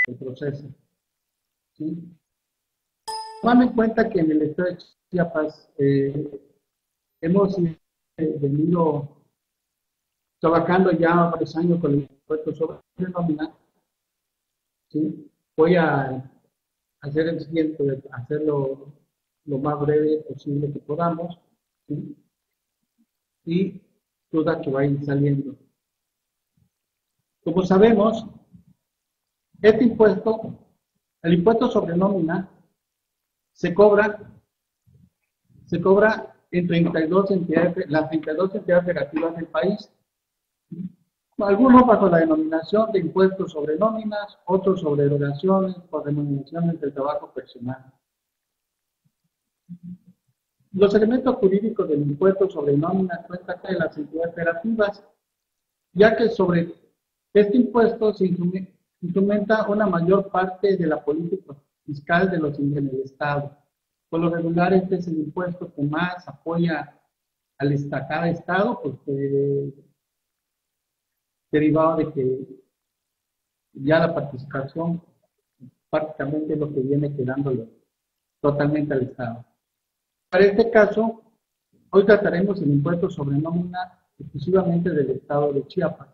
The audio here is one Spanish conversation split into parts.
el proceso. ¿Sí? Tomando en cuenta que en el estado de Chiapas hemos venido trabajando ya varios años con el impuesto sobre nómina, ¿sí? Voy a hacer el siguiente, hacerlo lo más breve posible que podamos, ¿sí? Y dudas que vayan saliendo. Como sabemos, este impuesto, el impuesto sobre nómina, se cobra en 32 entidades, las 32 entidades federativas del país. Algunos bajo la denominación de impuestos sobre nóminas, otros sobre erogaciones o denominaciones del trabajo personal. Los elementos jurídicos del impuesto sobre nóminas cuentan de las entidades federativas, ya que sobre este impuesto se instrumenta una mayor parte de la política fiscal de los ingresos del Estado. Por lo regular, este es el impuesto que más apoya a cada Estado, porque derivado de que ya la participación prácticamente es lo que viene quedándole totalmente al Estado. Para este caso, hoy trataremos el impuesto sobre nómina exclusivamente del Estado de Chiapas.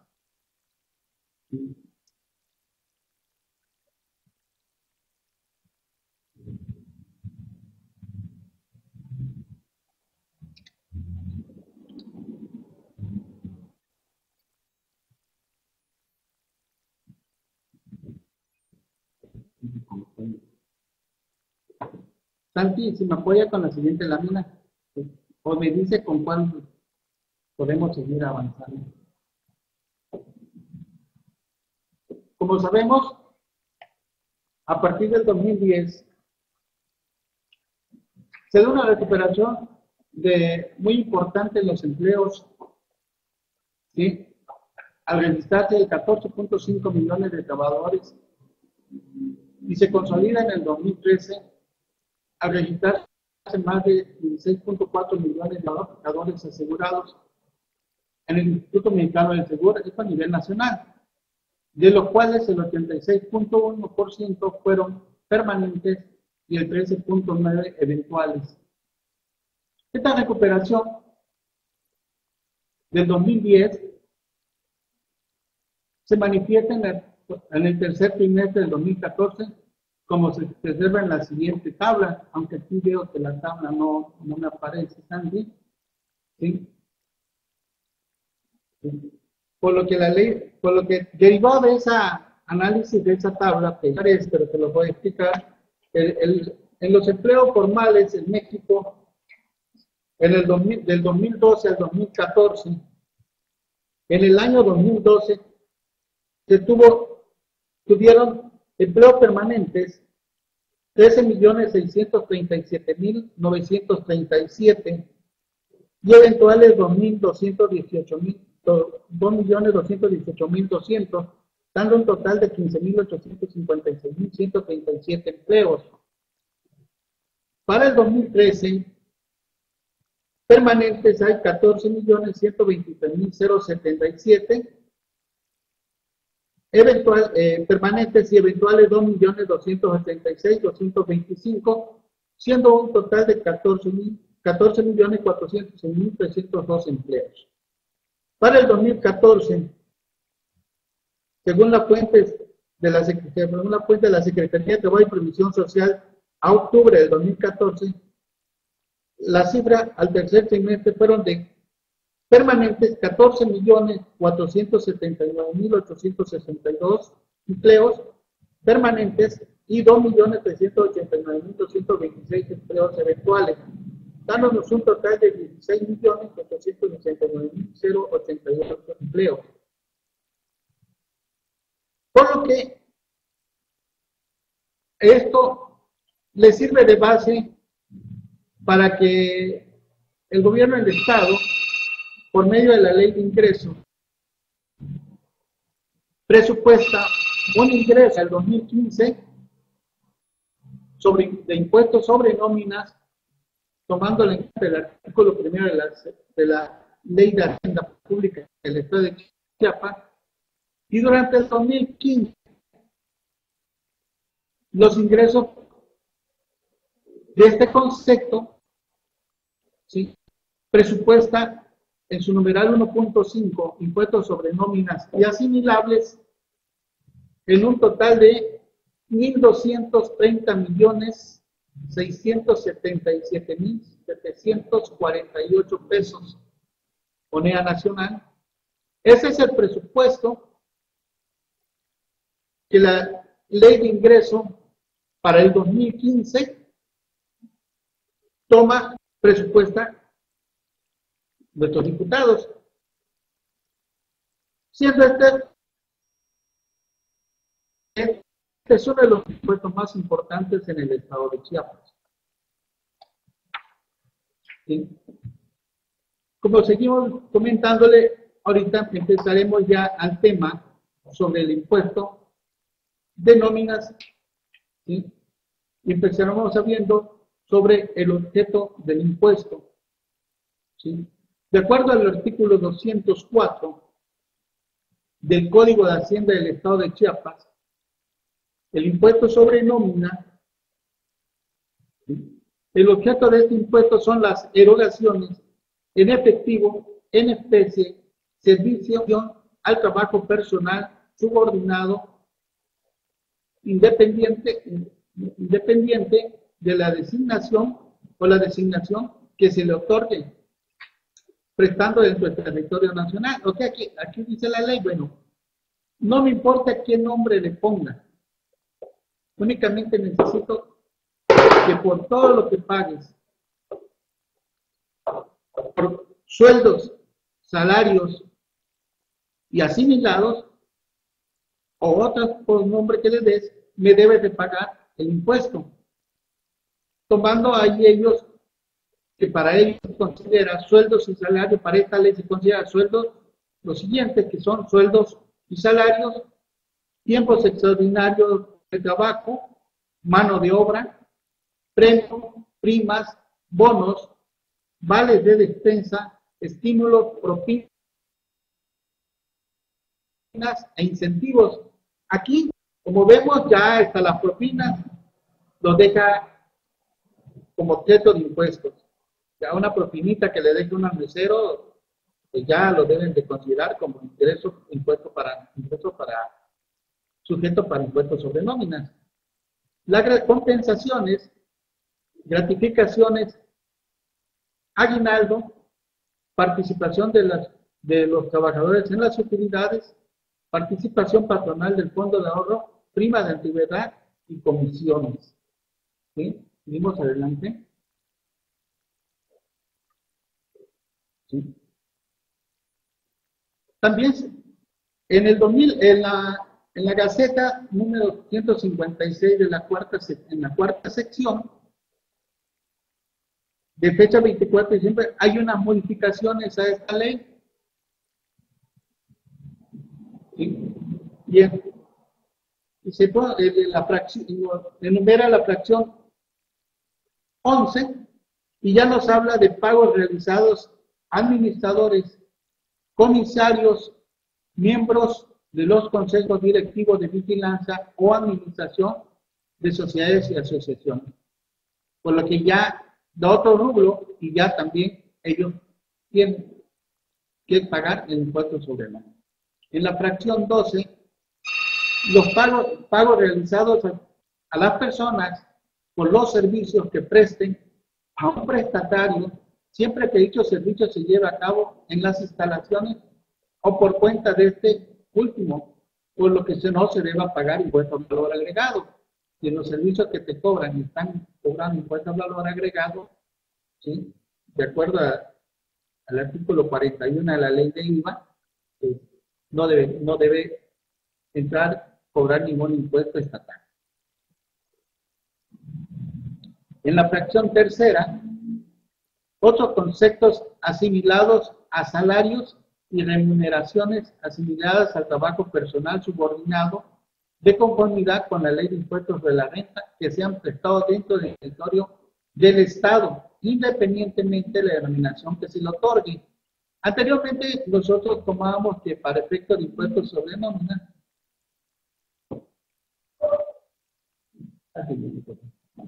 Santi, si me apoya con la siguiente lámina, o me dice con cuál podemos seguir avanzando. Como sabemos, a partir del 2010, se da una recuperación muy importante en los empleos, ¿sí? Al registrarse de 14.5 millones de trabajadores y se consolida en el 2013 al registrarse más de 16.4 millones de trabajadores asegurados en el Instituto Mexicano del Seguro, esto a nivel nacional, de los cuales el 86.1% fueron permanentes y el 13.9% eventuales. Esta recuperación del 2010 se manifiesta en el tercer trimestre del 2014, como se observa en la siguiente tabla, aunque aquí veo que la tabla no me aparece tan bien, ¿sí? Por lo que derivado de esa análisis de esa tabla, pero te lo voy a explicar, en los empleos formales en México, del 2012 al 2014, en el año 2012, tuvieron empleos permanentes 13.637.937 y eventuales 2.218.200, dando un total de 15.856.137 empleos. Para el 2013, permanentes hay 14.123.077, permanentes y eventuales 2.286.225, siendo un total de 14.406.302 empleos. Para el 2014, según la fuente de la Secretaría de Trabajo y Previsión Social, a octubre del 2014, la cifra al tercer trimestre fueron de permanentes 14.479.862 empleos permanentes y 2.389.226 empleos eventuales, dándonos un total de 16.869.088 empleos. Por lo que esto le sirve de base para que el gobierno del Estado, por medio de la ley de ingreso, presupuesta un ingreso al 2015 de impuestos sobre nóminas, tomando en cuenta el artículo primero de la Ley de Hacienda Pública del Estado de Chiapas, y durante el 2015 Los ingresos de este concepto, ¿sí?, presupuesta en su numeral 1.5, impuestos sobre nóminas y asimilables, en un total de 1.230.677.748 pesos, moneda nacional. Ese es el presupuesto que la ley de ingreso para el 2015 toma, presupuesta nuestros diputados, siendo este es uno de los impuestos más importantes en el estado de Chiapas. ¿Sí? Como seguimos comentándole, ahorita empezaremos ya al tema sobre el impuesto de nóminas, ¿sí? Y empezaremos sabiendo sobre el objeto del impuesto, ¿sí? De acuerdo al artículo 204 del Código de Hacienda del Estado de Chiapas, el impuesto sobre nómina, ¿sí?, el objeto de este impuesto son las erogaciones en efectivo, en especie, servicio al trabajo personal subordinado, independiente de la designación o la designación que se le otorgue, prestando dentro del territorio nacional. O sea, aquí dice la ley, bueno, no me importa qué nombre le ponga, únicamente necesito que por todo lo que pagues, por sueldos, salarios y asimilados, o otros por nombre que le des, me debes de pagar el impuesto. Tomando ahí ellos, que para ellos se considera sueldos y salarios, para esta ley se considera sueldos, los siguientes, que son sueldos y salarios, tiempos extraordinarios de trabajo, mano de obra, premios, primas, bonos, vales de despensa, estímulos, propinas e incentivos. Aquí, como vemos, ya hasta las propinas los deja como objeto de impuestos. Ya una propinita que le deje un mesero, pues ya lo deben de considerar como ingreso, sujeto para impuestos sobre nóminas. Las compensaciones, gratificaciones, aguinaldo, participación de los trabajadores en las utilidades, participación patronal del fondo de ahorro, prima de antigüedad y comisiones. ¿Sí? Seguimos adelante. ¿Sí? También en el 2000, en la Gaceta número 156 de en la cuarta sección, de fecha 24 de diciembre, hay unas modificaciones a esta ley. ¿Sí? Bien. Y se pone enumera la fracción 11 y ya nos habla de pagos realizados administradores, comisarios, miembros de los consejos directivos de vigilancia o administración de sociedades y asociaciones. Por lo que ya da otro rubro y ya también ellos tienen que pagar el impuesto sobre nómina. En la fracción 12, los pagos realizados a las personas por los servicios que presten a un prestatario, siempre que dicho servicio se lleve a cabo en las instalaciones o por cuenta de este último, por lo que no se deba pagar impuesto al valor agregado. Si en los servicios que te cobran están cobrando impuesto al valor agregado, ¿sí?, de acuerdo al artículo 41 de la ley de IVA, no debe cobrar ningún impuesto estatal. En la fracción tercera, otros conceptos asimilados a salarios y remuneraciones asimiladas al trabajo personal subordinado de conformidad con la ley de impuestos de la renta que se han prestado dentro del territorio del Estado, independientemente de la denominación que se le otorgue. Anteriormente nosotros tomábamos que para efectos de impuestos sobre nómina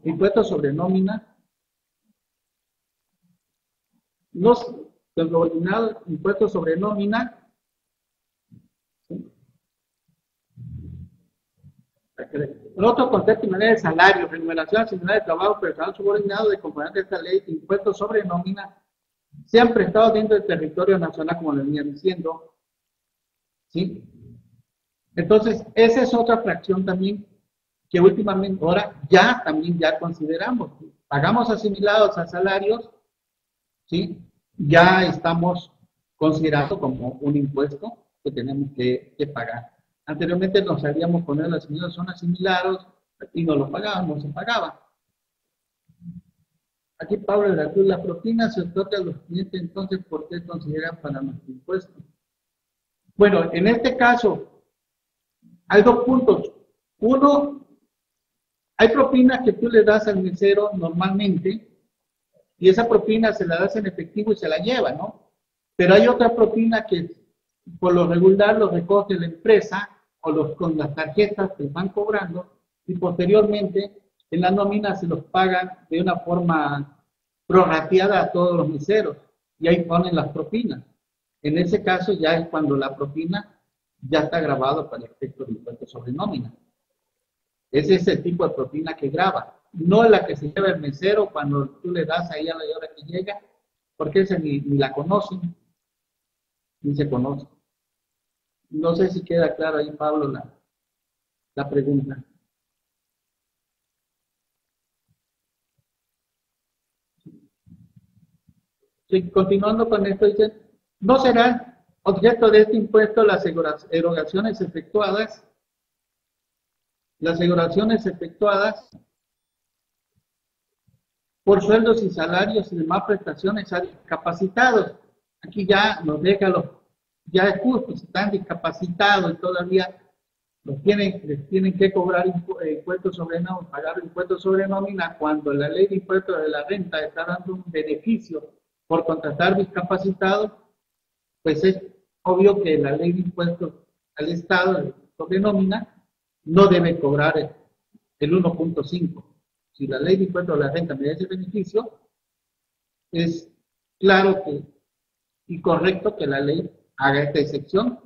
Impuestos sobre nómina. Los subordinados, impuestos sobre nómina. El otro concepto y manera de salario, remuneración similar de trabajo personal subordinado de componentes de esta ley, impuestos sobre nómina, se han prestado dentro del territorio nacional, como le venía diciendo. ¿Sí? Entonces, esa es otra fracción también que últimamente, ahora también consideramos. Pagamos asimilados a salarios, ¿sí? Ya estamos considerando como un impuesto que tenemos que pagar. Anteriormente nos sabíamos poner los asimilados son asimilados y no los pagábamos, no se pagaba. Aquí Pablo de la Cruz, la propina se otorga a los clientes, entonces, ¿por qué consideran para nuestro impuesto? Bueno, en este caso, hay dos puntos. Uno, hay propinas que tú le das al mesero normalmente, y esa propina se la das en efectivo y se la lleva, ¿no? Pero hay otra propina que por lo regular lo recoge la empresa o con las tarjetas que van cobrando y posteriormente en la nómina se los pagan de una forma prorrateada a todos los meseros y ahí ponen las propinas. En ese caso ya es cuando la propina ya está grabado para el efecto de impuesto sobre nómina. Ese es el tipo de propina que graba, no la que se lleva el mesero cuando tú le das ahí a la hora que llega, porque esa ni la conocen, ni se conoce. No sé si queda claro ahí, Pablo, la pregunta. Sí, continuando con esto, dice, no serán objeto de este impuesto las erogaciones efectuadas por sueldos y salarios y demás prestaciones a discapacitados. Aquí ya nos deja ya es justo, si están discapacitados y todavía les tienen que cobrar impuestos sobre nómina, pagar impuestos sobre nómina, cuando la ley de impuestos de la renta está dando un beneficio por contratar discapacitados, pues es obvio que la ley de impuestos al Estado sobre nómina no debe cobrar el 1.5. Si la ley de impuestos de la renta me da ese beneficio, es claro y correcto que la ley haga esta excepción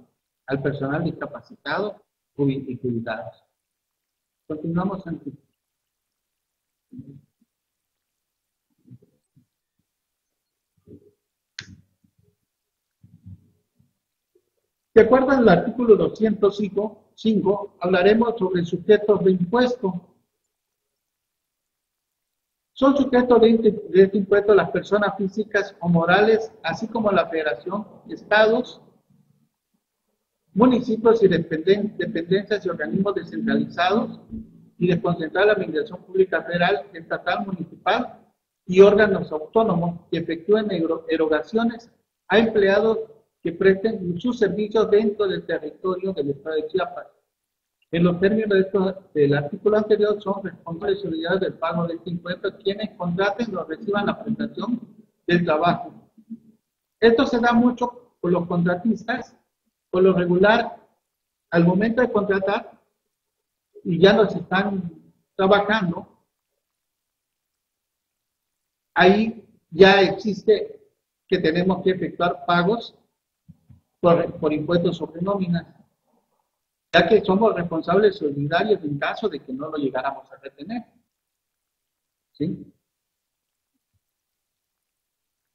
al personal discapacitado y jubilados. Continuamos, Santi. De acuerdo al artículo 205, hablaremos sobre sujetos de impuesto. Son sujetos de este impuesto las personas físicas o morales, así como la federación, estados, municipios y dependencias y organismos descentralizados y desconcentrados de la administración pública federal, estatal, municipal y órganos autónomos que efectúen erogaciones a empleados que presten sus servicios dentro del territorio del Estado de Chiapas. En los términos del artículo anterior, son responsables y obligados del pago de este impuesto quienes contraten o reciban la prestación del trabajo. Esto se da mucho por los contratistas, por lo regular, al momento de contratar, y ya los están trabajando, ahí ya existe que tenemos que efectuar pagos por impuestos sobre nóminas, ya que somos responsables solidarios en caso de que no lo llegáramos a retener. ¿Sí?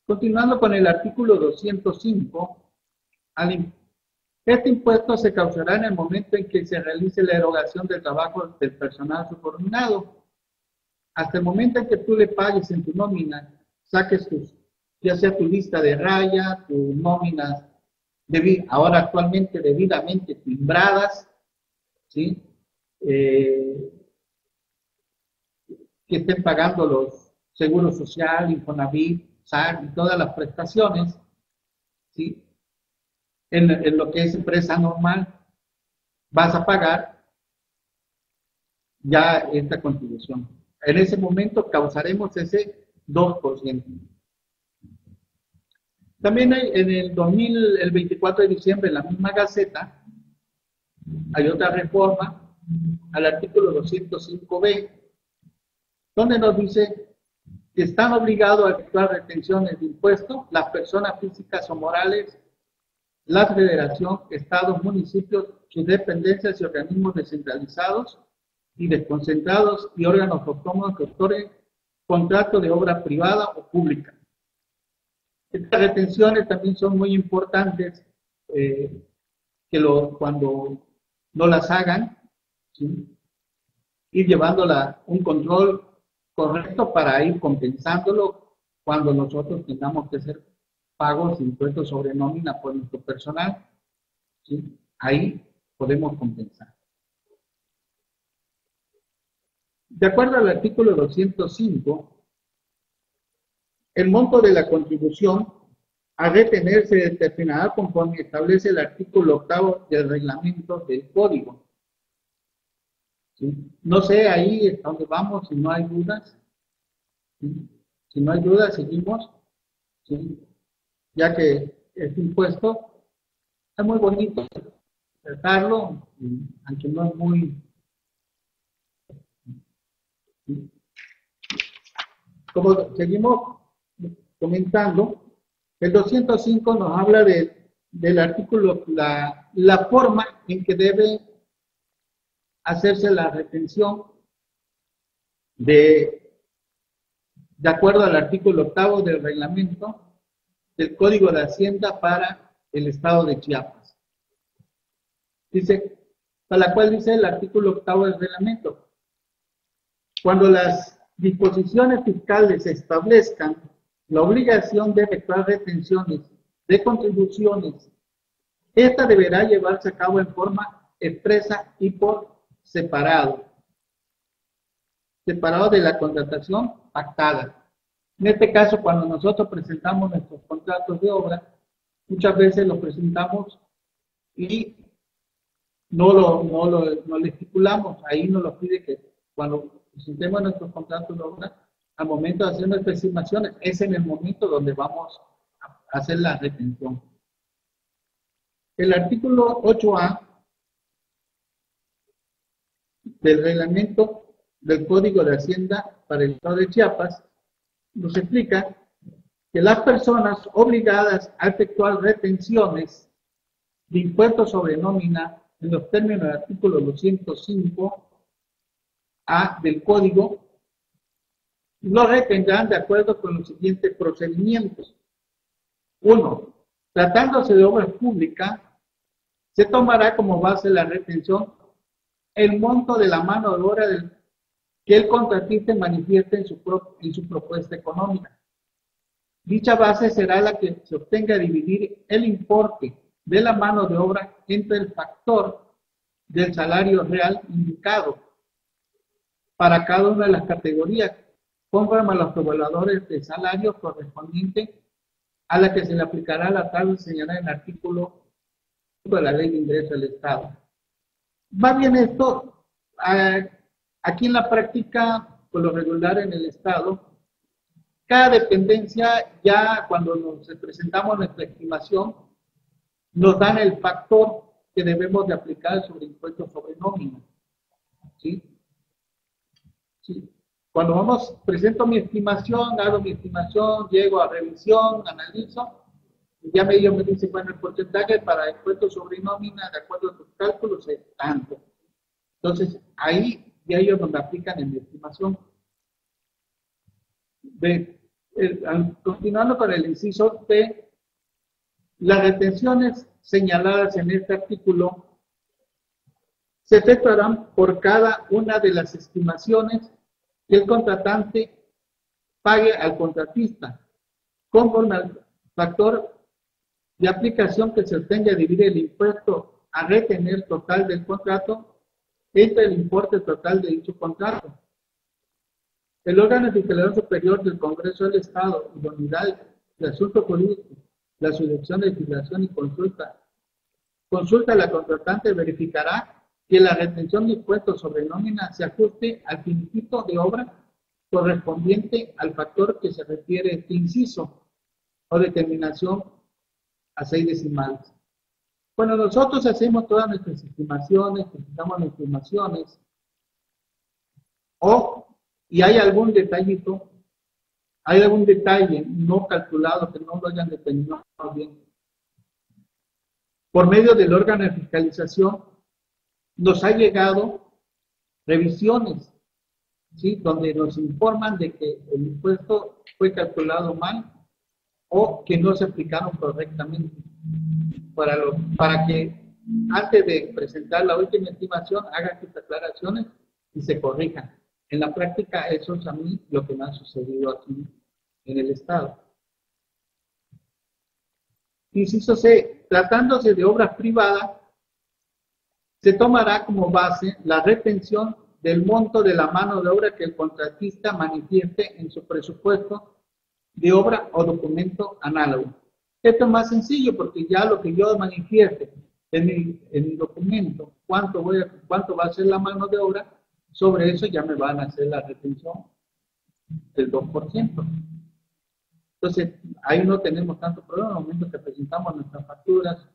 Continuando con el artículo 205, este impuesto se causará en el momento en que se realice la erogación del trabajo del personal subordinado. Hasta el momento en que tú le pagues en tu nómina, saques ya sea tu lista de raya, tus nóminas, ahora actualmente debidamente timbradas, ¿sí? Que estén pagando los seguros social, Infonavit, SAC y todas las prestaciones, ¿sí? En lo que es empresa normal, vas a pagar ya esta contribución. En ese momento causaremos ese 2%. También hay, el 24 de diciembre, en la misma Gaceta, hay otra reforma al artículo 205b, donde nos dice que están obligados a efectuar retenciones de impuestos las personas físicas o morales, la federación, estados, municipios, sus dependencias y organismos descentralizados y desconcentrados y órganos autónomos que otorguen contrato de obra privada o pública. Estas retenciones también son muy importantes cuando no las hagan, ¿sí? Ir llevándola un control correcto para ir compensándolo cuando nosotros tengamos que hacer pagos de impuestos sobre nómina por nuestro personal, ¿sí? Ahí podemos compensar. De acuerdo al artículo 205, el monto de la contribución a retener se determinará conforme establece el artículo 8 del reglamento del código. ¿Sí? No sé ahí es donde vamos, si no hay dudas. ¿Sí? Si no hay dudas, seguimos. ¿Sí? Ya que este impuesto es muy bonito tratarlo, aunque no es muy... ¿Sí? Como seguimos comentando, el 205 nos habla del artículo, la forma en que debe hacerse la retención de acuerdo al artículo 8 del reglamento del Código de Hacienda para el Estado de Chiapas. Dice, para la cual dice el artículo 8 del reglamento, cuando las disposiciones fiscales establezcan la obligación de efectuar retenciones de contribuciones, esta deberá llevarse a cabo en forma expresa y por separado de la contratación pactada. En este caso, cuando nosotros presentamos nuestros contratos de obra, muchas veces los presentamos y no lo estipulamos. Ahí nos lo pide que cuando presentemos nuestros contratos de obra, al momento de hacer nuestras estimaciones, es en el momento donde vamos a hacer la retención. El artículo 8A del reglamento del Código de Hacienda para el Estado de Chiapas nos explica que las personas obligadas a efectuar retenciones de impuestos sobre nómina en los términos del artículo 205A del Código lo retendrán de acuerdo con los siguientes procedimientos. 1. Tratándose de obra pública, se tomará como base la retención el monto de la mano de obra que el contratista manifieste en su propuesta económica. Dicha base será la que se obtenga a dividir el importe de la mano de obra entre el factor del salario real indicado para cada una de las categorías, conforme a los tabuladores de salario correspondiente a la que se le aplicará la tabla señalada en el artículo de la Ley de Ingreso del Estado. Más bien esto, aquí en la práctica, por lo regular en el Estado, cada dependencia ya cuando nos presentamos nuestra estimación, nos dan el factor que debemos de aplicar sobre impuestos sobre nómina. ¿Sí? ¿Sí? Cuando presento mi estimación, hago mi estimación, llego a revisión, analizo, y ya ellos me dicen, bueno, el porcentaje para impuestos sobre nómina, de acuerdo a tus cálculos, es tanto. Entonces, ahí ya ellos nos aplican en mi estimación. Continuando con el inciso P, las retenciones señaladas en este artículo se efectuarán por cada una de las estimaciones que el contratante pague al contratista, conforme al factor de aplicación que se obtenga a dividir el impuesto a retener total del contrato entre el importe total de dicho contrato. El órgano fiscalizador superior del Congreso del Estado y la unidad de asuntos jurídicos, la subdirección de legislación y consulta a la contratante verificará que la retención de impuestos sobre nómina se ajuste al finiquito de obra correspondiente al factor que se refiere este inciso o determinación a 6 decimales. Cuando nosotros hacemos todas nuestras estimaciones, presentamos las estimaciones, o y hay algún detallito, hay algún detalle no calculado que no lo hayan determinado bien. Por medio del órgano de fiscalización nos ha llegado revisiones, ¿sí? Donde nos informan de que el impuesto fue calculado mal o que no se aplicaron correctamente, para que antes de presentar la última estimación hagan sus aclaraciones y se corrijan. En la práctica eso es a mí lo que me ha sucedido aquí en el Estado. Inciso C, tratándose de obras privadas, se tomará como base la retención del monto de la mano de obra que el contratista manifieste en su presupuesto de obra o documento análogo. Esto es más sencillo porque ya lo que yo manifieste en mi documento, cuánto va a ser la mano de obra, sobre eso ya me van a hacer la retención del 2%. Entonces, ahí no tenemos tanto problema. En el momento que presentamos nuestras facturas,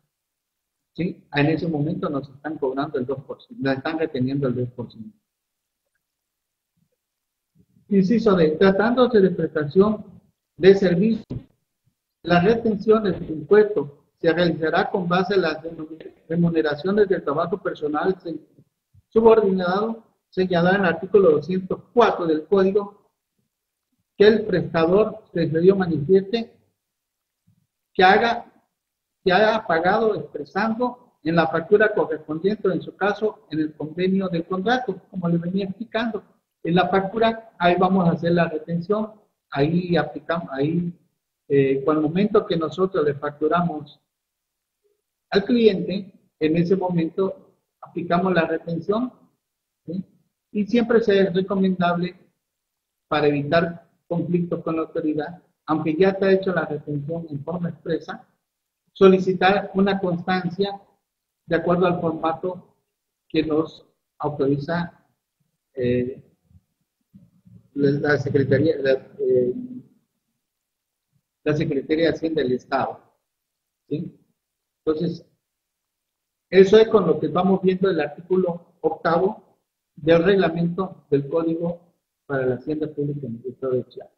¿sí? En ese momento nos están cobrando el 2%, nos están reteniendo el 2%. Inciso D, tratándose de prestación de servicio, la retención del impuesto se realizará con base en las remuneraciones del trabajo personal subordinado señalada en el artículo 204 del Código, que el prestador se manifieste que haya pagado expresando en la factura correspondiente, en su caso, en el convenio del contrato, como le venía explicando. En la factura, ahí vamos a hacer la retención, ahí aplicamos, con el momento que nosotros le facturamos al cliente, en ese momento aplicamos la retención, ¿sí? Y siempre es recomendable, para evitar conflictos con la autoridad, aunque ya está hecho la retención en forma expresa, solicitar una constancia de acuerdo al formato que nos autoriza la Secretaría de Hacienda del Estado, ¿sí? Entonces, eso es con lo que vamos viendo el artículo 8º del reglamento del Código para la Hacienda Pública en el Estado de Chiapas.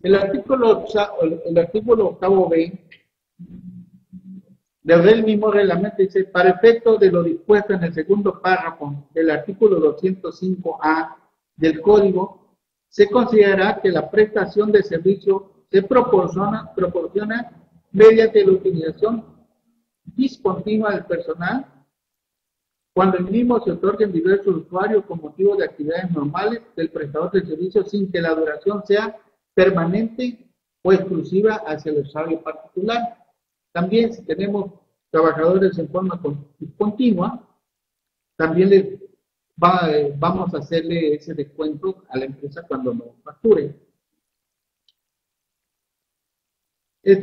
El artículo 8º B del mismo reglamento dice: para efecto de lo dispuesto en el segundo párrafo del artículo 205A del Código, se considera que la prestación de servicio se proporciona mediante la utilización discontinua del personal, cuando el mismo se otorga en diversos usuarios con motivo de actividades normales del prestador de servicio, sin que la duración sea permanente o exclusiva hacia el usuario particular. También, si tenemos trabajadores en forma continua, también vamos a hacerle ese descuento a la empresa cuando nos facture. Es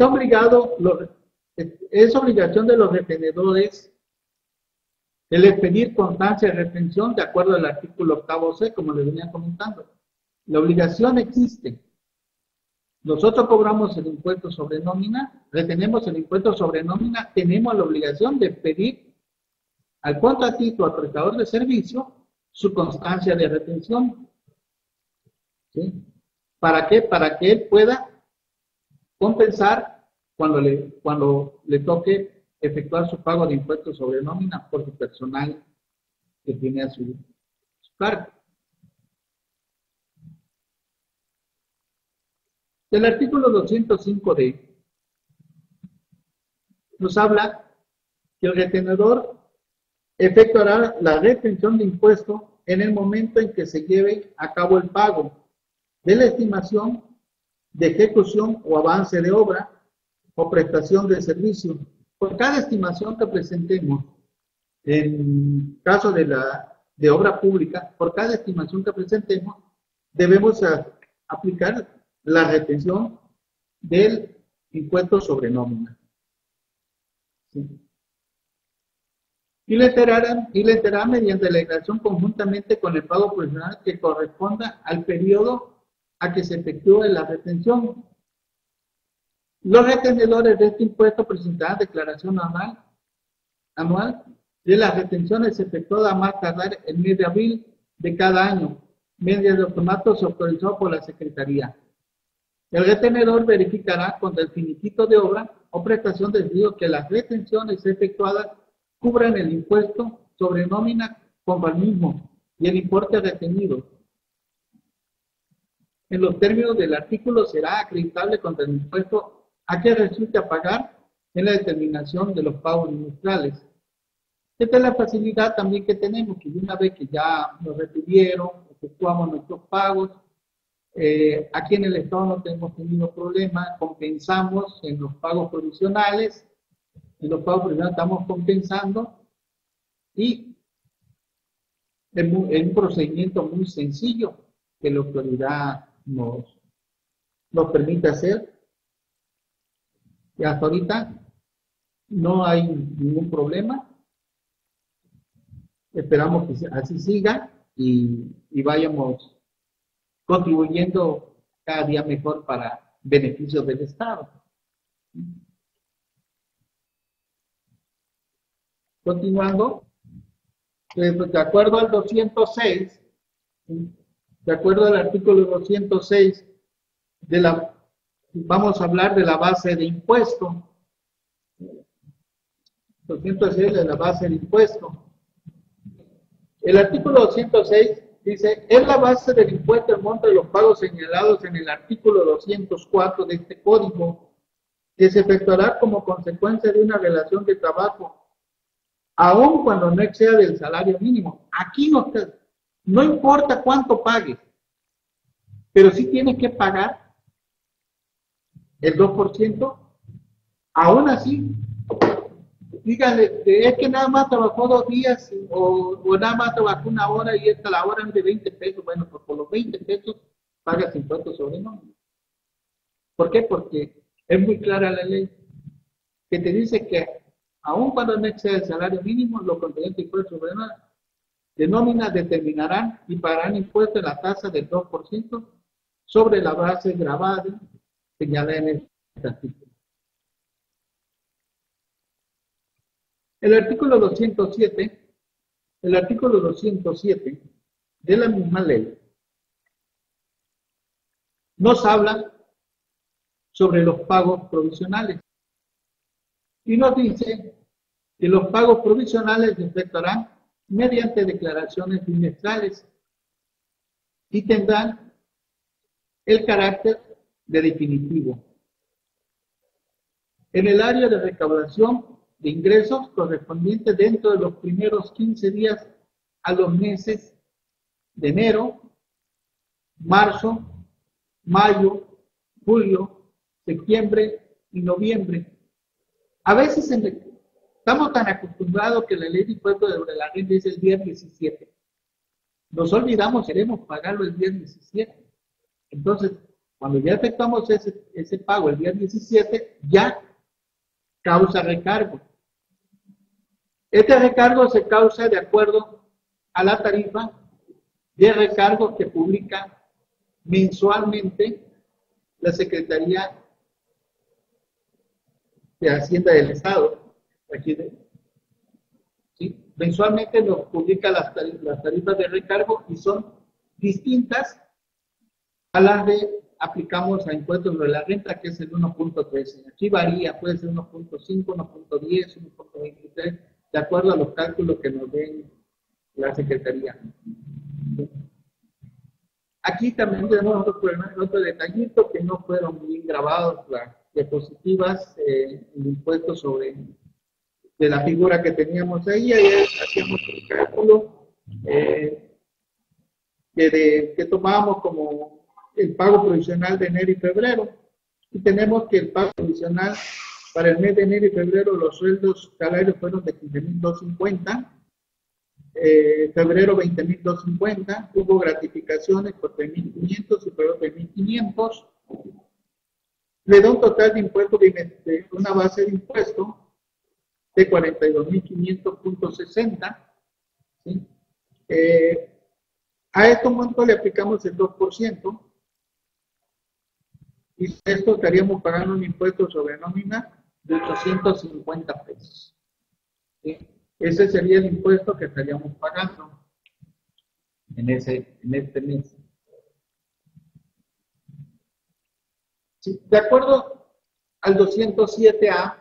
obligación de los retenedores el expedir constancia de retención de acuerdo al artículo 8C, como les venía comentando. La obligación existe. Nosotros cobramos el impuesto sobre nómina, retenemos el impuesto sobre nómina, tenemos la obligación de pedir al contratista o al prestador de servicio su constancia de retención. ¿Sí? ¿Para qué? Para que él pueda compensar cuando le toque efectuar su pago de impuestos sobre nómina por su personal que tiene a su cargo. El artículo 205D nos habla que el retenedor efectuará la retención de impuestos en el momento en que se lleve a cabo el pago de la estimación de ejecución o avance de obra o prestación de servicio. Por cada estimación que presentemos, en caso de obra pública, por cada estimación que presentemos, debemos aplicar la retención del impuesto sobre nómina. ¿Sí? Y le enterará mediante la declaración conjuntamente con el pago provisional que corresponda al periodo a que se efectúe la retención. Los retenedores de este impuesto presentarán declaración anual de las retenciones efectuadas a más tardar el mes de abril de cada año, mediante formatos autorizados por la Secretaría. El retenedor verificará con el finiquito de obra o prestación de servicio que las retenciones efectuadas cubran el impuesto sobre nómina conforme al mismo y el importe retenido. En los términos del artículo será acreditable contra el impuesto a que resulte a pagar en la determinación de los pagos trimestrales. Esta es la facilidad también que tenemos, que una vez que ya nos retuvieron, efectuamos nuestros pagos, aquí en el Estado no tenemos tenido problemas, compensamos en los pagos provisionales, estamos compensando y es un procedimiento muy sencillo que la autoridad nos permite hacer y hasta ahorita no hay ningún problema. Esperamos que así siga y vayamos contribuyendo cada día mejor para beneficio del Estado. Continuando, de acuerdo al 206, de acuerdo al artículo 206 vamos a hablar de la base de impuesto. 206 de la base de impuesto. El artículo 206 dice, es la base del impuesto el monto de los pagos señalados en el artículo 204 de este código, que se efectuará como consecuencia de una relación de trabajo, aun cuando no exceda del salario mínimo. Aquí no importa cuánto pagues, pero sí tienes que pagar el 2%, aún así. Dígale, es que nada más trabajó 2 días o nada más trabajó 1 hora y esta la hora es de 20 pesos. Bueno, pues por los 20 pesos pagas impuestos sobre nómina. ¿Por qué? Porque es muy clara la ley que te dice que aun cuando no exceda el salario mínimo, los contribuyentes de impuestos de nómina determinarán y pagarán impuestos en la tasa del 2% sobre la base gravada señalada en este artículo. El artículo 207 de la misma ley nos habla sobre los pagos provisionales y nos dice que los pagos provisionales se efectuarán mediante declaraciones trimestrales y tendrán el carácter de definitivo. En el área de recaudación de ingresos correspondientes dentro de los primeros 15 días a los meses de enero, marzo, mayo, julio, septiembre y noviembre. A veces estamos tan acostumbrados que la ley de impuestos sobre la renta dice el día 17. Nos olvidamos, queremos pagarlo el día 17. Entonces, cuando ya efectuamos ese pago el día 17, ya causa recargo. Este recargo se causa de acuerdo a la tarifa de recargo que publica mensualmente la Secretaría de Hacienda del Estado. ¿Sí? Mensualmente nos publica las tarifas de recargo y son distintas a las de aplicamos a impuestos sobre la renta, que es el 1.13. Aquí varía, puede ser 1.5, 1.10, 1.23, de acuerdo a los cálculos que nos den la Secretaría. Aquí también tenemos otro detallito que no fueron bien grabados las diapositivas, el impuesto sobre de la figura que teníamos ahí. Ayer hacíamos el cálculo que tomábamos como el pago provisional de enero y febrero, y tenemos que el pago provisional para el mes de enero y febrero, los sueldos salarios fueron de 15.250, febrero 20.250, hubo gratificaciones por 3.500 y por 3.500, le da un total de impuestos de una base de impuesto de 42.500.60, ¿sí? A estos montos le aplicamos el 2%, Y esto estaríamos pagando un impuesto sobre nómina de 850 pesos. ¿Sí? Ese sería el impuesto que estaríamos pagando en este mes. ¿Sí? De acuerdo al 207A,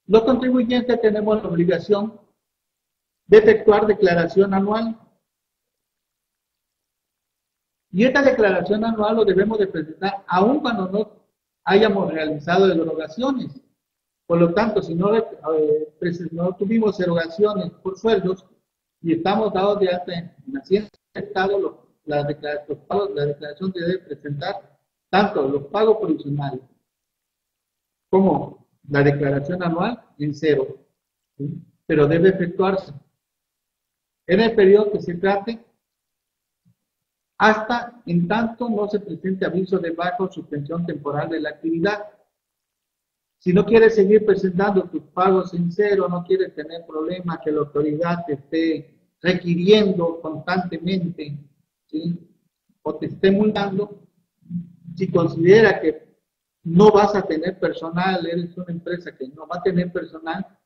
los contribuyentes tenemos la obligación de efectuar declaración anual. Y esta declaración anual lo debemos de presentar aun cuando no hayamos realizado derogaciones. Por lo tanto, si no tuvimos erogaciones por sueldos y estamos dados de alta en Hacienda Estado, la declaración debe presentar tanto los pagos provisionales como la declaración anual en cero, ¿sí? Pero debe efectuarse en el periodo que se trate hasta en tanto no se presente aviso de baja o suspensión temporal de la actividad. Si no quieres seguir presentando tus pagos en cero, no quieres tener problemas que la autoridad te esté requiriendo constantemente, ¿sí? O te esté multando, si considera que no vas a tener personal, eres una empresa que no va a tener personal,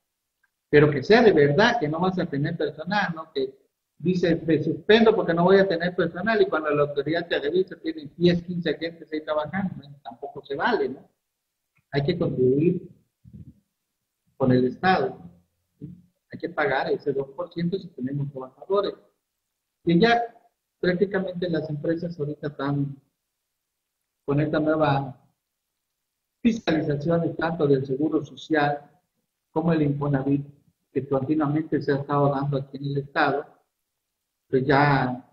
pero que sea de verdad que no vas a tener personal, ¿no? Que dice, te suspendo porque no voy a tener personal y cuando la autoridad te revisa tienen 10, 15 agentes ahí trabajando, ¿no? Tampoco se vale, ¿no? Hay que contribuir con el Estado, ¿sí? Hay que pagar ese 2% si tenemos trabajadores. Y ya prácticamente las empresas ahorita están con esta nueva fiscalización tanto del Seguro Social como el Infonavit, que continuamente se ha estado dando aquí en el Estado, pues ya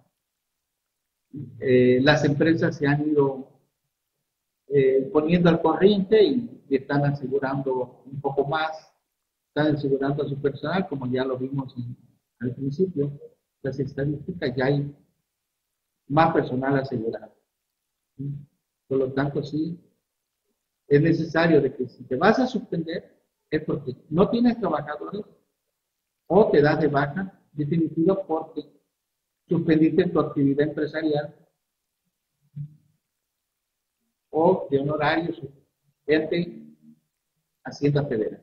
las empresas se han ido poniendo al corriente y están asegurando un poco más, están asegurando a su personal, como ya lo vimos al principio, las estadísticas, ya hay más personal asegurado. ¿Sí? Por lo tanto, sí, es necesario de que si te vas a suspender, es porque no tienes trabajadores o te das de baja definitiva porque suspendiste tu actividad empresarial o de honorarios ante Hacienda Federal.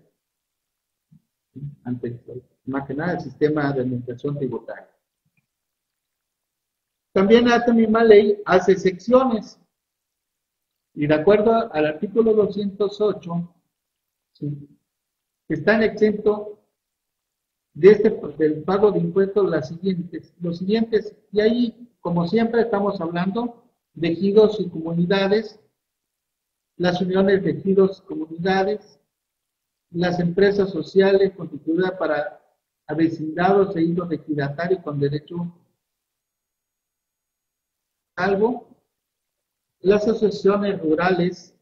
Ante, más que nada, el sistema de administración tributaria. También esta misma ley hace secciones y de acuerdo al artículo 208, ¿sí?, están exentos del pago de impuestos los siguientes, y ahí, como siempre, estamos hablando de ejidos y comunidades, las uniones de ejidos y comunidades, las empresas sociales constituidas para avecindados e hijos de ejidatario con derecho salvo, las asociaciones rurales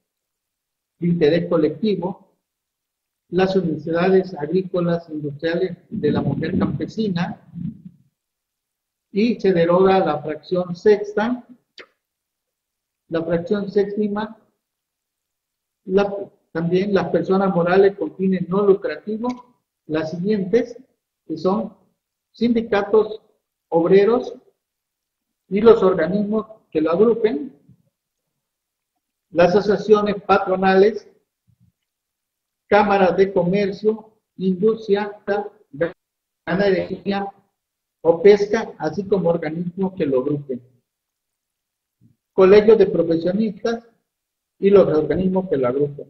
de interés colectivo, las universidades agrícolas e industriales de la mujer campesina, y se deroga la fracción sexta, la fracción séptima, también las personas morales con fines no lucrativos, las siguientes, que son sindicatos obreros y los organismos que lo agrupen, las asociaciones patronales, cámaras de comercio, industria, ganadería o pesca, así como organismos que lo agrupen, colegios de profesionistas y los organismos que lo agrupan,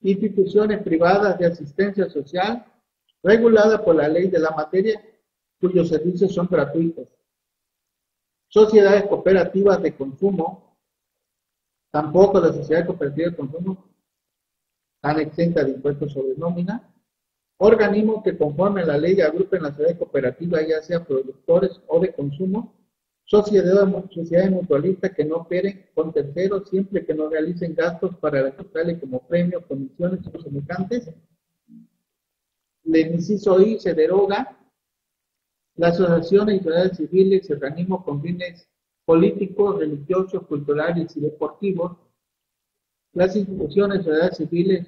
instituciones privadas de asistencia social reguladas por la ley de la materia cuyos servicios son gratuitos, sociedades cooperativas de consumo, tampoco las sociedades cooperativas de consumo están exentas de impuestos sobre nómina, organismos que conforme a la ley agrupen las sociedades cooperativas, ya sea productores o de consumo, sociedades mutualistas que no operen con terceros siempre que no realicen gastos para las tales como premios, comisiones o semejantes. El inciso I se deroga. Las asociaciones y sociedades civiles y organismos con fines políticos, religiosos, culturales y deportivos. Las instituciones y sociedades civiles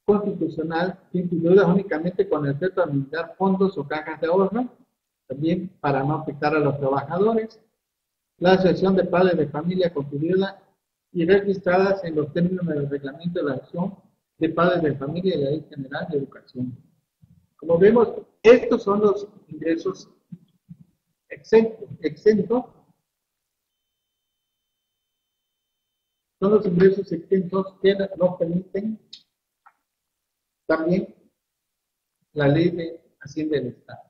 constitucional instituidas únicamente con el objeto de administrar fondos o cajas de ahorro, también para no afectar a los trabajadores. la Asociación de Padres de Familia constituida y registradas en los términos del reglamento de la Asociación de Padres de Familia y la Ley General de Educación. Como vemos, estos son los ingresos exentos. Son los ingresos exentos que nos permiten también la Ley de Hacienda del Estado.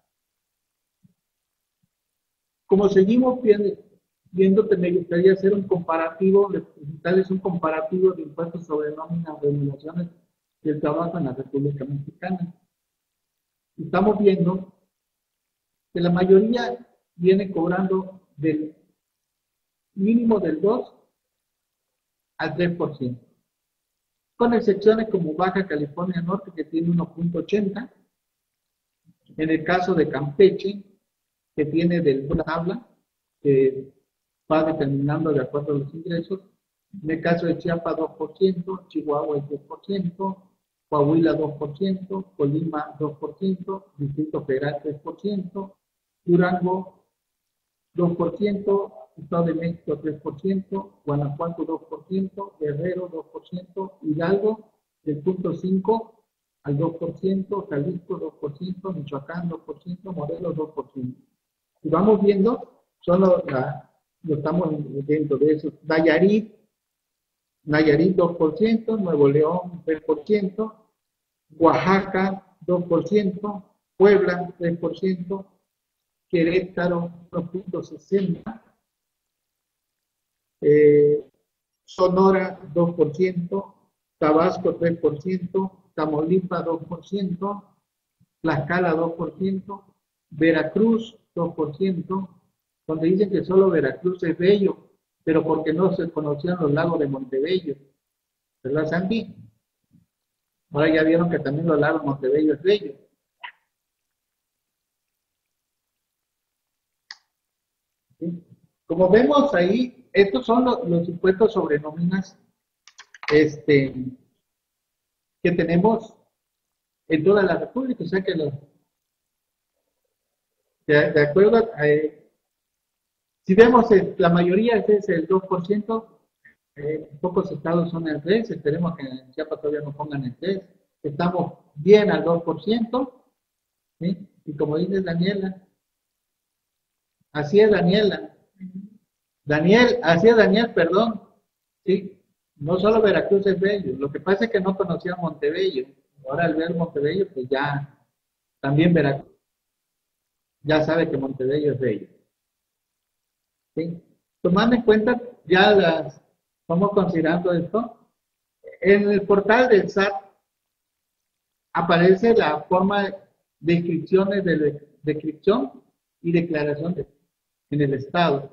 Como seguimos viendo, me gustaría hacer un comparativo, presentarles un comparativo de impuestos sobre nóminas, remuneraciones del trabajo en la República Mexicana. Estamos viendo que la mayoría viene cobrando del mínimo del 2 al 3%, con excepciones como Baja California Norte, que tiene 1.80, en el caso de Campeche, que tiene del tabla, que va determinando de acuerdo a los ingresos. En el caso de Chiapas, 2%, Chihuahua, 10%, Coahuila, 2%, Colima, 2%, Distrito Federal, 3%, Durango, 2%, Estado de México, 3%, Guanajuato, 2%, Guerrero, 2%, Hidalgo, del 0.5 al 2%, Jalisco, 2%, Michoacán, 2%, Morelos, 2%. Y vamos viendo, solo lo estamos dentro de eso. Nayarit, 2%, Nuevo León, 3%, Oaxaca, 2%, Puebla, 3%, Querétaro, 1.60%, Sonora, 2%, Tabasco, 3%, Tamaulipas, 2%, Tlaxcala, 2%, Veracruz, 2%, donde dicen que solo Veracruz es bello, pero porque no se conocían los lagos de Montebello, ¿verdad, Santi? Ahora ya vieron que también los lagos de Montebello es bello. ¿Sí? Como vemos ahí, estos son los impuestos sobre nóminas que tenemos en toda la República, o sea que de acuerdo a, si vemos la mayoría es el 2%, pocos estados son el 3%, esperemos que en Chiapas todavía no pongan el 3%, estamos bien al 2%, ¿sí? Y como dice Daniela, así es Daniela, perdón, ¿sí? No solo Veracruz es bello, lo que pasa es que no conocía Montebello, ahora al ver Montebello, pues ya, también Veracruz, ya sabe que Montebello es bello. ¿Sí? Tomando en cuenta, ya estamos considerando esto, en el portal del SAT aparece la forma de inscripciones de inscripción y declaración en el Estado.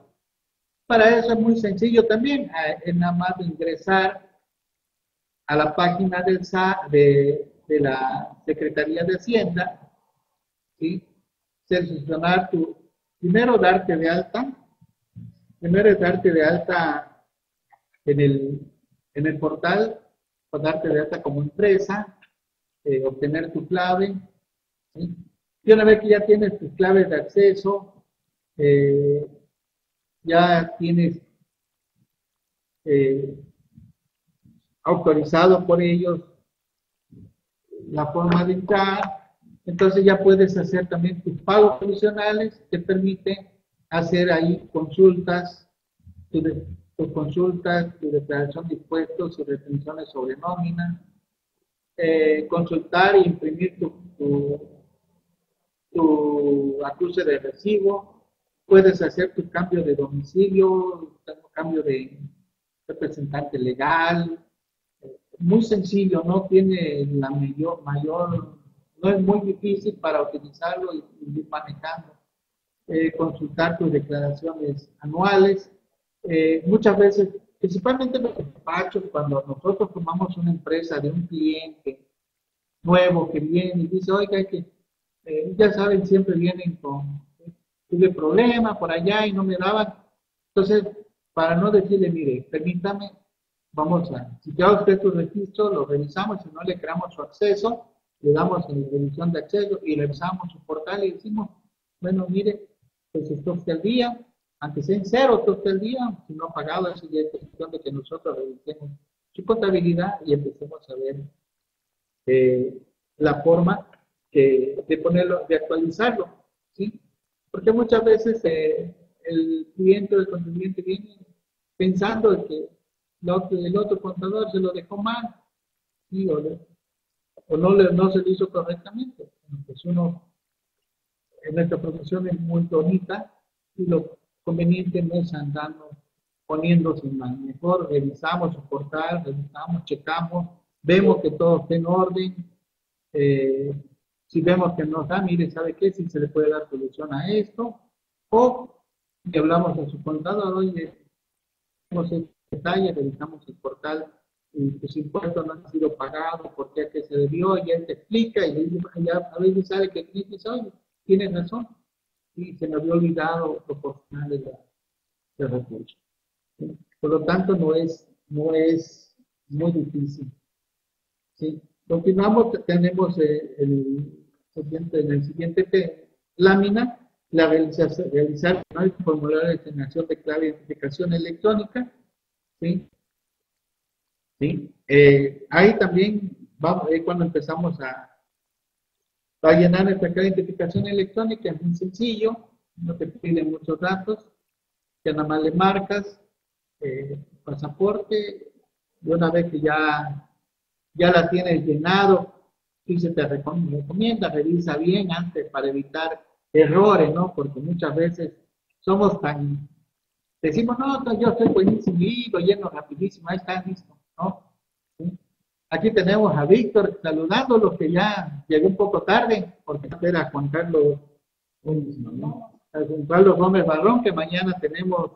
Para eso es muy sencillo también, es nada más ingresar a la página del SAT, de la Secretaría de Hacienda, ¿sí? Seleccionar primero darte de alta, en el portal, para darte de alta como empresa, obtener tu clave, ¿sí? Y una vez que ya tienes tus claves de acceso, ya tienes autorizado por ellos la forma de entrar, entonces ya puedes hacer también tus pagos provisionales, te permite hacer ahí consultas, tu declaración de impuestos y retenciones sobre nómina, consultar e imprimir tu acuse de recibo, puedes hacer tu cambio de domicilio, cambio de representante legal, muy sencillo, no tiene la mayor, no es muy difícil para utilizarlo y ir manejando. Consultar tus declaraciones anuales, muchas veces, principalmente en los despachos, cuando nosotros tomamos una empresa de un cliente nuevo que viene y dice, oiga, que ya saben, siempre vienen tuve problemas por allá y no me daban. Entonces, para no decirle, mire, permítame, si ya usted su registro, lo revisamos, si no le creamos su acceso, le damos en la revisión de acceso y revisamos su portal y decimos, bueno, mire, pues está usted al día, aunque sea en cero todo el día, si no ha pagado, es cuestión de que nosotros revisemos su contabilidad y empecemos a ver la forma de ponerlo, de actualizarlo, ¿sí? Porque muchas veces el cliente o el contribuyente viene pensando que el otro contador se lo dejó mal, ¿sí? O no se lo hizo correctamente. Pues uno, en nuestra profesión es muy bonita y lo conveniente no es andando poniéndose mal. Mejor revisamos su portal, revisamos, checamos, vemos que todo esté en orden. Si vemos que no está, mire, ¿sabe qué? Si se le puede dar solución a esto. O le hablamos a su contador, oye, vemos el detalle, revisamos el portal y tus impuestos no han sido pagados, por qué, a qué se debió, y él te explica, y ya a veces sabe que el cliente dice, oye, tienes razón, y se me había olvidado proporcionarle el recurso. Por lo tanto, no es muy difícil. ¿Sí? Continuamos, tenemos en el siguiente lámina, realizar ¿no? el formulario de generación de clave de identificación electrónica. ¿Sí? ¿Sí? Ahí también vamos, cuando empezamos a llenar nuestra clave de identificación electrónica, es muy sencillo, no te piden muchos datos, que nada más le marcas, pasaporte, y una vez que ya la tienes llenado, sí se te recomienda, revisa bien antes para evitar errores, ¿no? Porque muchas veces somos decimos, no, yo estoy buenísimo y lo lleno rapidísimo, ahí está listo, ¿no? ¿Sí? Aquí tenemos a Víctor saludándolo, que ya llegó un poco tarde, porque espera a Juan Carlos Gómez Barrón, que mañana tenemos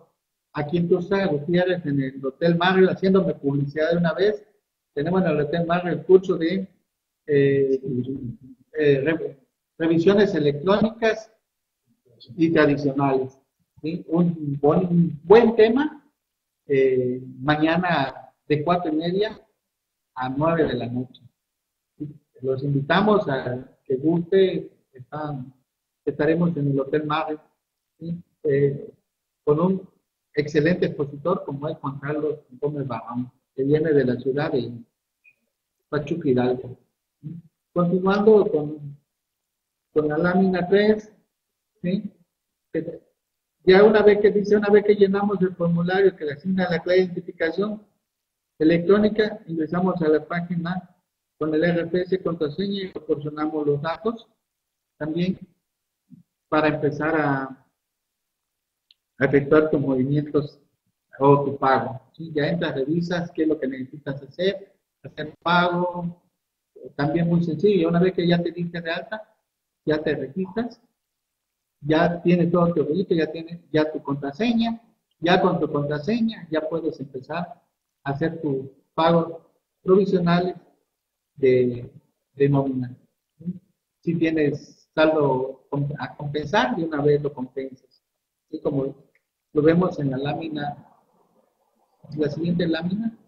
aquí en Tuxtla Gutiérrez, en el Hotel Marriott, haciéndome publicidad de una vez. Tenemos en el Hotel Marriott el curso de revisiones electrónicas y tradicionales. ¿Sí? Un buen tema. Mañana de 4:30 a 9 de la noche. ¿Sí? Los invitamos a que guste. Estaremos en el Hotel Marriott, ¿sí? Con un excelente expositor como es Juan Carlos Gómez Barrón, que viene de la ciudad de Pachuca Hidalgo. Continuando con la lámina 3, ¿sí? Ya una vez que llenamos el formulario que le asigna la clave de identificación electrónica, ingresamos a la página con el RFC contraseña y proporcionamos los datos también para empezar a efectuar tus movimientos o tu pago. ¿Sí? Ya entras, revisas qué es lo que necesitas hacer pago, también muy sencillo. Una vez que ya te diste de alta, ya te registras, ya tienes todo tu registro, ya tienes ya tu contraseña, ya con tu contraseña ya puedes empezar a hacer tus pagos provisionales de nómina. ¿Sí? Si tienes saldo a compensar, de una vez lo compensas. Así como lo vemos en la lámina, la siguiente lámina.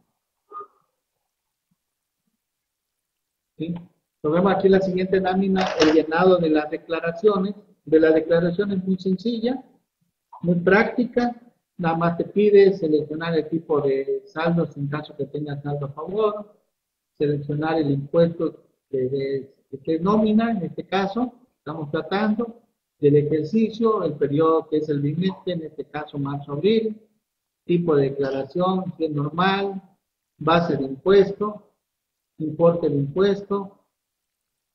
¿Sí? Lo vemos aquí en la siguiente lámina, el llenado de las declaraciones. De la declaración es muy sencilla, muy práctica. Nada más te pide seleccionar el tipo de saldos en caso que tengas saldo a favor, seleccionar el impuesto de qué nómina, en este caso, estamos tratando, del ejercicio, el periodo que es el bimestre, en este caso marzo-abril, tipo de declaración, si es normal, base de impuesto, importe de impuesto,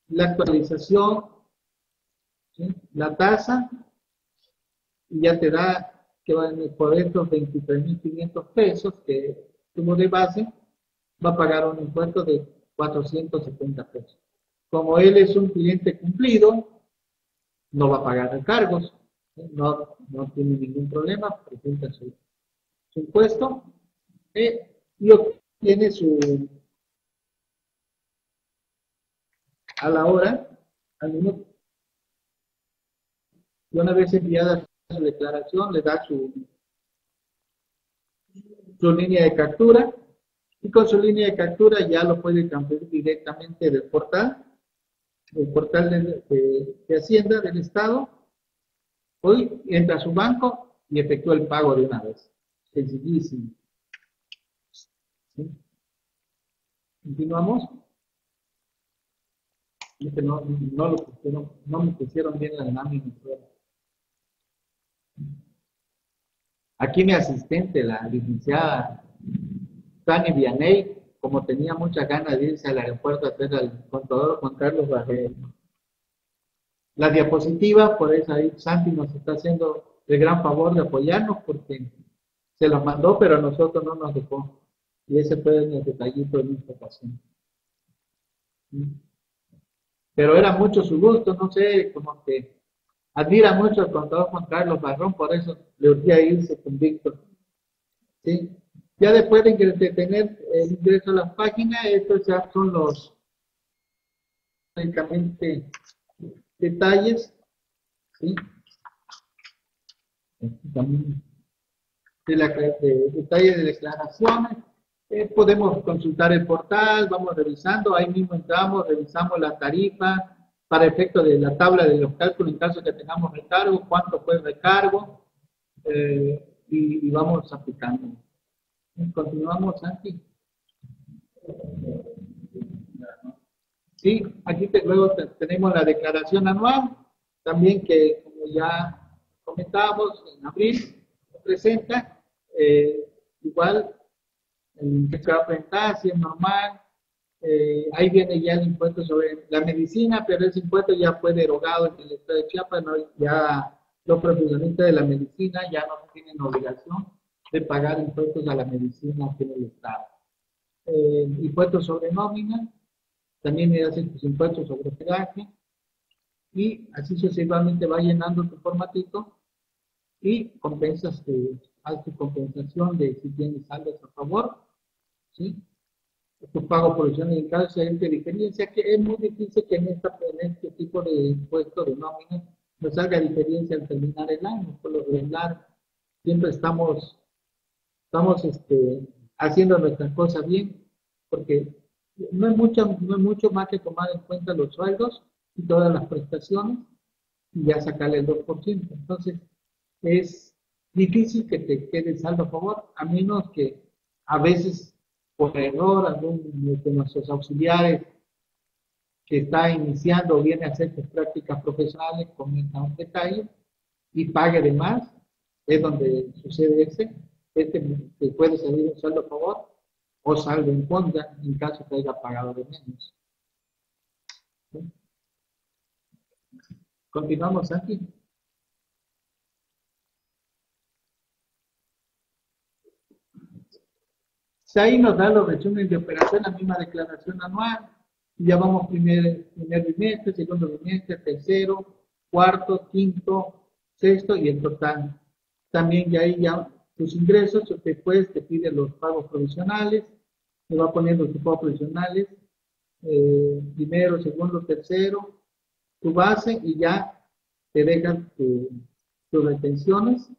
la actualización, ¿sí? La tasa, y ya te da que por estos 23.500 pesos que tuvo de base, va a pagar un impuesto de 470 pesos. Como él es un cliente cumplido, no va a pagar recargos, no tiene ningún problema, presenta su impuesto y obtiene a la hora, al minuto, y una vez enviada su declaración, le da su línea de captura, y con su línea de captura ya lo puede transferir directamente del portal, el portal de Hacienda del Estado. Hoy entra a su banco y efectúa el pago de una vez. Sencillísimo. ¿Sí? Continuamos. No me pusieron bien la lámina. Aquí mi asistente, la licenciada Tani Vianey, como tenía muchas ganas de irse al aeropuerto a hacer al contador Juan Carlos Barrero. La diapositiva, por eso ahí Santi nos está haciendo el gran favor de apoyarnos porque se los mandó, pero a nosotros no nos dejó. Y ese fue el detallito de esta ocasión. Pero era mucho su gusto, no sé, como que admira mucho al contador Juan Carlos Barrón, por eso le urgía irse con Víctor. ¿Sí? Ya después de tener el ingreso a la página, estos ya son los únicamente detalles. ¿Sí? También detalles de declaraciones. Podemos consultar el portal, vamos revisando, ahí mismo entramos, revisamos la tarifa para efecto de la tabla de los cálculos en caso que tengamos recargo, cuánto fue el recargo, y vamos aplicando. Continuamos, Santi. Sí, aquí luego tenemos la declaración anual, también que como ya comentábamos, en abril se presenta, igual el que se va a presentar, si es normal, ahí viene ya el impuesto sobre la medicina, pero ese impuesto ya fue derogado en el estado de Chiapas, ¿no? Ya los profesionistas de la medicina ya no tienen obligación de pagar impuestos a la medicina aquí en el estado. Impuestos sobre nómina, también me hacen tus impuestos sobre hospedaje, y así sucesivamente va llenando tu formatito y compensas haz tu compensación de si tienes saldos a favor, ¿sí? Tu pago provisional en caso de diferencia, que es muy difícil que en este tipo de impuestos de nómina nos salga diferencia al terminar el año. Por lo regular, siempre estamos haciendo nuestras cosas bien, porque no es mucho más que tomar en cuenta los sueldos y todas las prestaciones y ya sacarle el 2%. Entonces, es difícil que te quede saldo a favor, a menos que a veces por error algún de nuestros auxiliares que está iniciando o viene a hacer sus prácticas profesionales cometa un detalle y pague de más, es donde sucede que puede salir un saldo a favor o saldo en contra en caso que haya pagado de menos. ¿Sí? Continuamos aquí. Ahí nos da los resúmenes de operación, la misma declaración anual. Ya vamos primer bimestre, segundo bimestre, tercero, cuarto, quinto, sexto y el total. También ya ahí ya tus ingresos, después te pide los pagos provisionales, te va poniendo tus pagos provisionales, primero, segundo, tercero, tu base y ya te dejan tus retenciones.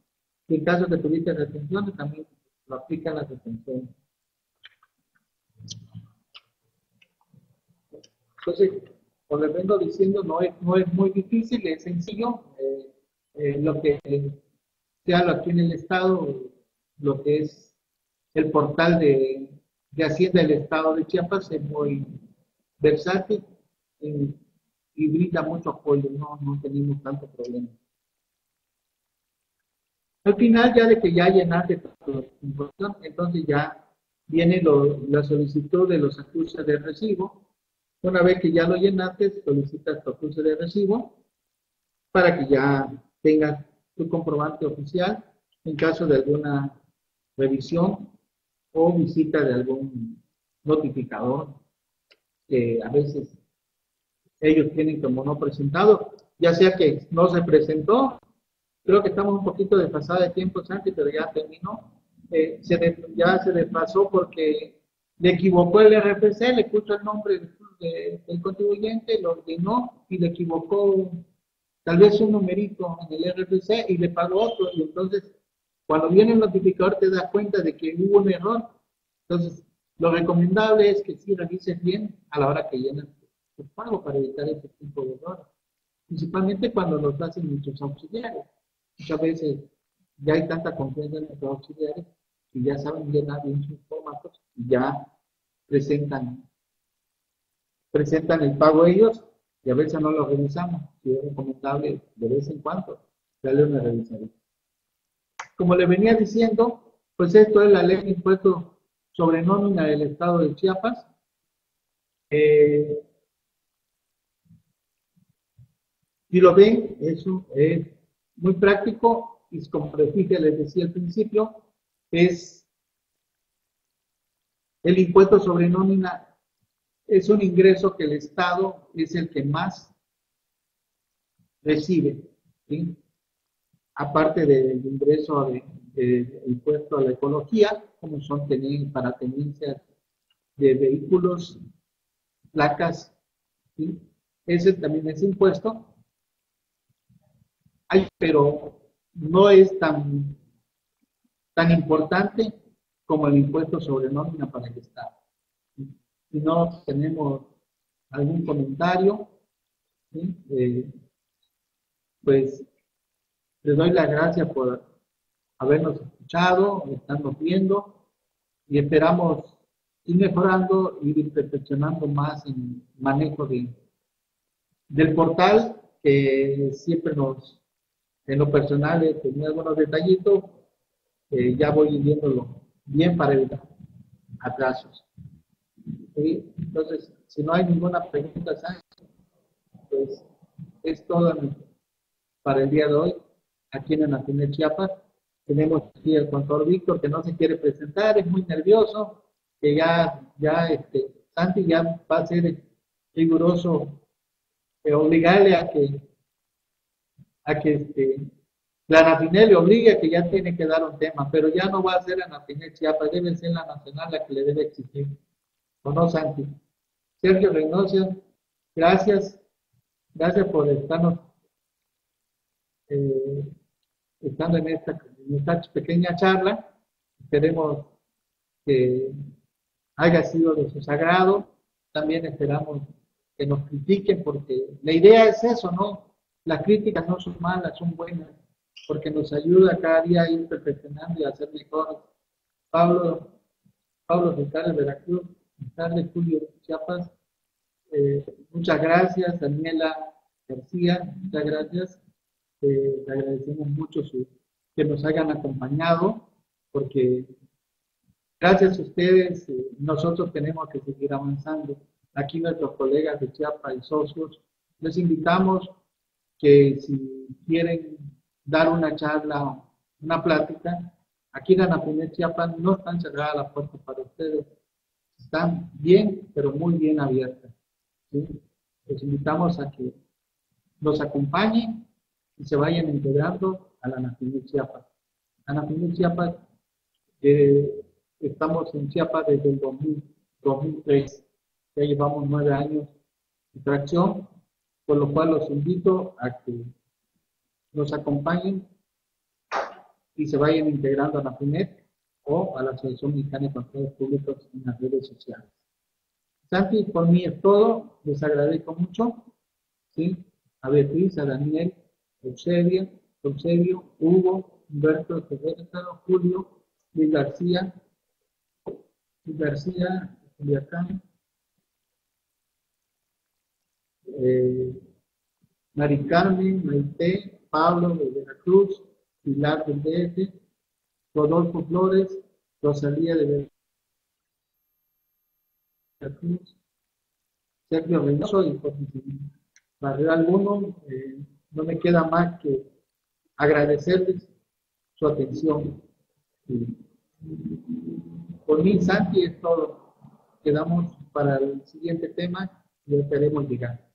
Y en caso que tuviste retenciones, también lo aplican las retenciones. Entonces, como les vengo diciendo, no es muy difícil, es sencillo. Lo que se habla aquí en el Estado, lo que es el portal de Hacienda del Estado de Chiapas es muy versátil y brinda mucho apoyo, no tenemos tanto problema. Al final, ya de que ya llenaste tu información, entonces ya viene la solicitud de los acusados de recibo. Una vez que ya lo llenaste, solicitas tu acuse de recibo para que ya tengas tu comprobante oficial en caso de alguna revisión o visita de algún notificador que a veces ellos tienen como no presentado, ya sea que no se presentó. Creo que estamos un poquito desfasados de tiempo, Santi, pero ya terminó. Ya se desfasó porque le equivocó el RFC, le puso el nombre del contribuyente, lo ordenó y le equivocó tal vez un numerito en el RFC y le pagó otro. Y entonces, cuando viene el notificador, te das cuenta de que hubo un error. Entonces, lo recomendable es que sí revises bien a la hora que llenas tu pago para evitar este tipo de errores. Principalmente cuando los hacen muchos auxiliares. Muchas veces ya hay tanta confianza en los auxiliares que ya saben llenar bien sus formatos y ya presentan el pago ellos y a veces no lo revisamos. Si es recomendable de vez en cuando darle una revisadita. Como le venía diciendo, pues esto es la ley de impuestos sobre nómina del estado de Chiapas. Si lo ven, eso es muy práctico y como les dije, les decía al principio, es el impuesto sobre nómina, es un ingreso que el Estado es el que más recibe, ¿sí? Aparte del ingreso de impuesto a la ecología, como son para tenencias de vehículos, placas, ¿sí? Ese también es impuesto, pero no es tan importante como el impuesto sobre nómina para el Estado. Si no tenemos algún comentario, ¿sí? Pues les doy las gracias por habernos escuchado, estarnos viendo y esperamos ir mejorando y ir perfeccionando más en el manejo del portal, que siempre en lo personal tenía algunos detallitos, ya voy viéndolo bien para evitar atrasos. ¿Sí? Entonces, si no hay ninguna pregunta, pues es todo para el día de hoy. Aquí en Anafinel, Chiapas, tenemos aquí el contador Víctor, que no se quiere presentar, es muy nervioso, que Santi ya va a ser riguroso, obligarle a que la Anafinel le obligue a que ya tiene que dar un tema, pero ya no va a ser Anafinel Chiapas, debe ser la nacional la que le debe exigir. ¿O no, Santi? Sergio Reynoso, gracias por estarnos estando en esta pequeña charla. Esperemos que haya sido de su sagrado. También esperamos que nos critiquen, porque la idea es eso, ¿no? Las críticas no son malas, son buenas, porque nos ayuda cada día a ir perfeccionando y a hacer mejor. Pablo Ricardo de Veracruz, Ricardo Julio Chiapas, muchas gracias. Daniela García, muchas gracias. Le agradecemos mucho que nos hayan acompañado, porque gracias a ustedes nosotros tenemos que seguir avanzando. Aquí nuestros colegas de Chiapas y socios, les invitamos que si quieren dar una charla, una plática, aquí en Anafinel, Chiapas, no están cerradas las puertas para ustedes. Están bien, pero muy bien abiertas, ¿sí? Les invitamos a que nos acompañen y se vayan integrando a la Anafinel Chiapas. Anafinel Chiapas, estamos en Chiapas desde el 2003. Ya llevamos 9 años de tracción, por lo cual los invito a que nos acompañen y se vayan integrando a la Anafinel o a la Asociación Mexicana de Contadores Públicos en las redes sociales. Santi, por mí es todo. Les agradezco mucho, ¿sí? A Beatriz, a Daniel, Eusebio, Hugo, Humberto, Julio, Luis García, Juliacán, Mari Carmen, Maite, Pablo de Veracruz, Pilar del DF, Rodolfo Flores, Rosalía de Veracruz, Sergio Reynoso, y por barrer alguno, no me queda más que agradecerles su atención. Por mí, Santi, es todo. Quedamos para el siguiente tema y esperemos llegar.